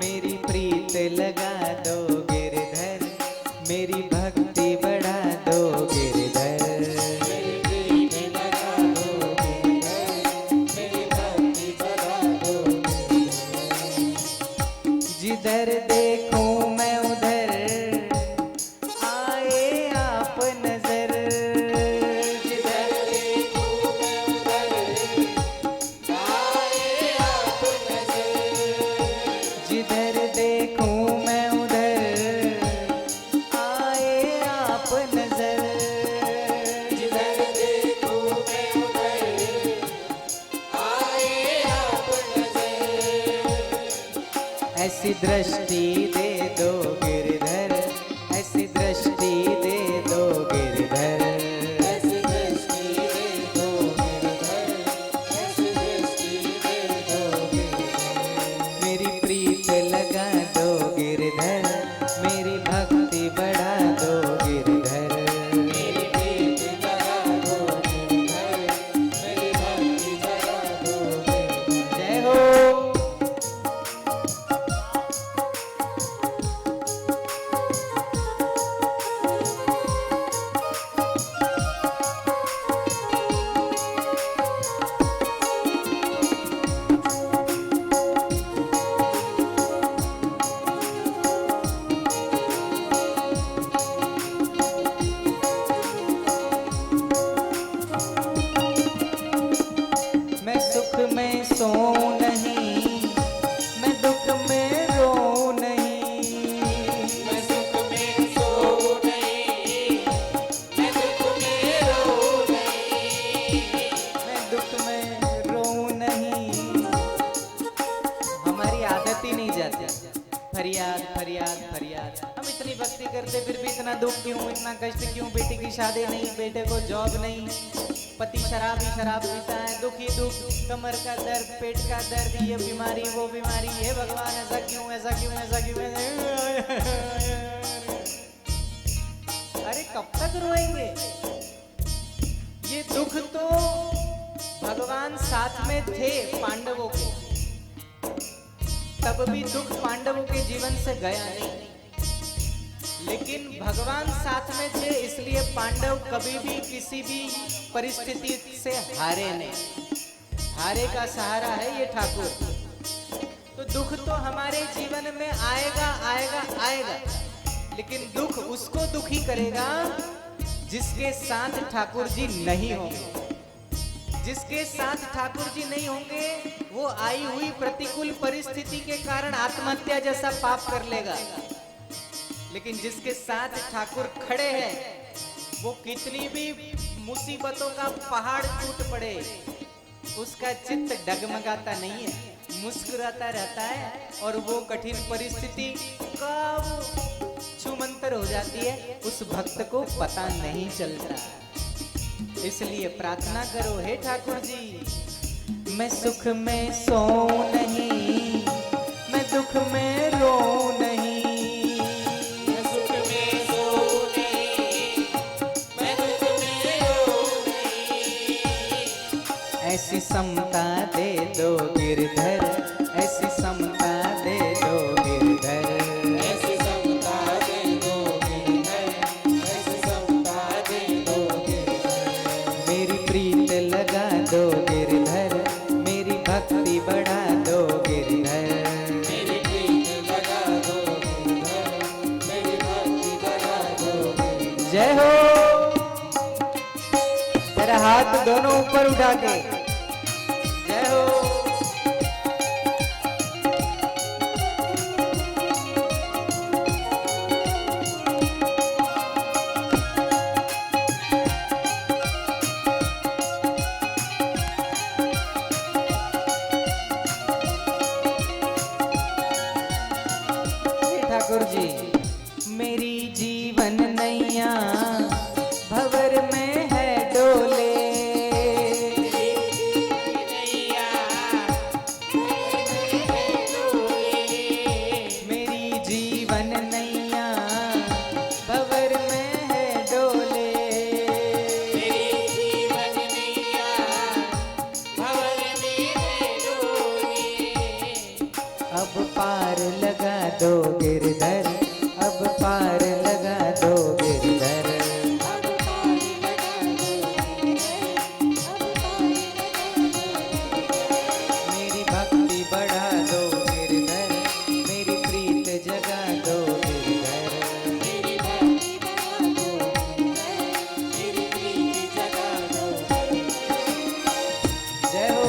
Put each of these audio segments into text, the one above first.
मेरी प्रीत लगा दो गिरधर, मेरी भक्ति बढ़ा दो गिरधर। मेरी प्रीत लगा दो गिरधर, मेरी भक्ति बढ़ा दो गिरधर। जिधर देखूं मैं उधर आए आप नजर, जिधर देखूं मैं उधर आए आप नजर। जिधर देखूं मैं उधर आए आप नजर। जिधर देखूं मैं उधर आए आप नजर। ऐसी दृष्टि दे दो गिरधर, ऐसी दृष्टि दे दो गिरधर। ऐसी दृष्टि दे दो गिरधर, ऐसी दृष्टि दे दो गिरधर। मेरी प्रीत लगा दो गिरधर, मेरी भक्ति बढ़ा दो गिरधर। मेरी प्रीत लगा दो गिरधर, मेरी भक्ति बढ़ा दो गिरधर। जय हो। मैं सुख में सोऊं नहीं, मैं दुख में रोऊं नहीं। मैं सुख में सोऊं नहीं, मैं दुख में रोऊं नहीं। मैं दुख में रोऊं नहीं। हमारी आदत ही नहीं जाती फरियाद फरियाद फरियाद। हम इतनी भक्ति करते फिर भी इतना दुख क्यों, इतना कष्ट क्यों? बेटी की शादी नहीं, बेटे को जॉब नहीं, पति शराब ही शराब पीता है, दुख ही दुख, कमर का दर्द, पेट का दर्द, ये बीमारी वो बीमारी। हे भगवान ऐसा क्यों, ऐसा क्यों, ऐसा क्यों? अरे कब तक रोएंगे? ये दुख तो भगवान साथ में थे पांडवों के, तब भी दुख पांडवों के जीवन से गया नहीं। लेकिन भगवान साथ में थे इसलिए पांडव कभी भी किसी भी परिस्थिति से हारे नहीं। हारे का सहारा है ये ठाकुर। तो दुख तो हमारे जीवन में आएगा आएगा आएगा, लेकिन दुख उसको दुखी करेगा जिसके साथ ठाकुर जी नहीं होंगे। जिसके साथ ठाकुर जी नहीं होंगे वो आई हुई प्रतिकूल परिस्थिति के कारण आत्महत्या जैसा पाप कर लेगा। लेकिन जिसके साथ ठाकुर खड़े हैं वो कितनी भी मुसीबतों का पहाड़ टूट पड़े उसका चित्त डगमगाता नहीं है, मुस्कुराता रहता है और वो कठिन परिस्थिति कब छूमंतर हो जाती है उस भक्त को पता नहीं चलता। इसलिए प्रार्थना करो, हे ठाकुर जी मैं सुख में सोऊं नहीं, मैं दुख में रोऊं नहीं। मैं सुख में सोऊं नहीं, मैं दुख में रोऊं नहीं। ऐसी समता दे दो गिरधर, ऐसी समता दे दो गिरधर। ऐसी समता दे दो गिरधर, ऐसी समता दे दो गिरधर। मेरी प्रीत लगा दो गिरधर, मेरी भक्ति बढ़ा दो गिरधर। मेरी प्रीत लगा दो गिरधर, मेरी भक्ति बढ़ा दो गिरधर। जय हो। तेरा हाथ दोनों ऊपर उठा के जय हो। ठाकुर जी मेरी जीवन नैया भंवर में है डोले। मेरी जीवन नैया भंवर में है डोले। मेरी जीवन नैया भंवर में है डोले। अब पार लगा दो गिरधर, अब पार लगा दो गिरधर। मेरी भक्ति बढ़ा दो गिरधर, मेरी प्रीत जगा दो गिरधर। जय हो।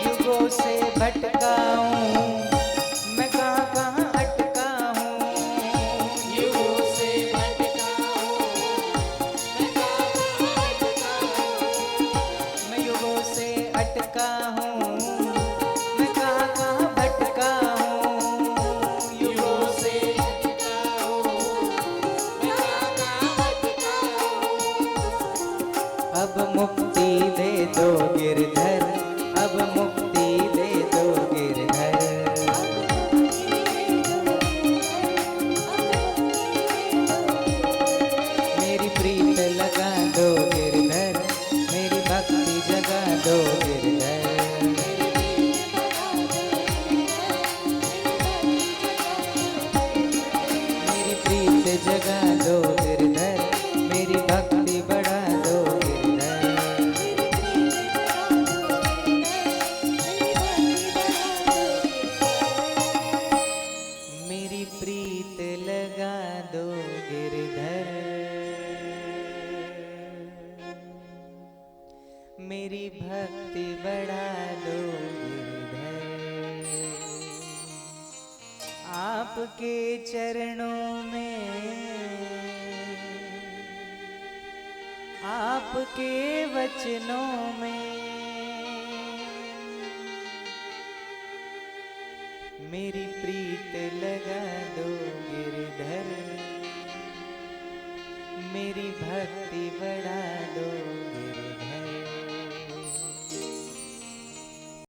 युगों से भटका हूँ मैं, कहाँ कहाँ अटका हूँ। युगों से भटका हूँ मैं, कहाँ अटका हूँ। मैं युगों से अटका हूँ मैं, कहाँ कहाँ भटका हूँ। युगों से भटका हूँ मैं, कहाँ अटका हूँ। अब मुक्ति दे दो गिरधर, अब मुक्ति दे दो गिरधर। मेरी प्रीत लगा दो गिरधर, मेरी भक्ति जगा दो गिरधर। मेरी प्रीत जगा दो गिरधर, मेरी भक्ति बढ़ा दो गिरधर। मेरी प्रीत लगा दो गिरधर, मेरी भक्ति बढ़ा दो गिरधर। आपके चरणों में, आपके वचनों में मेरी प्रीत लगा दो गिरधर, मेरी भक्ति बढ़ा दो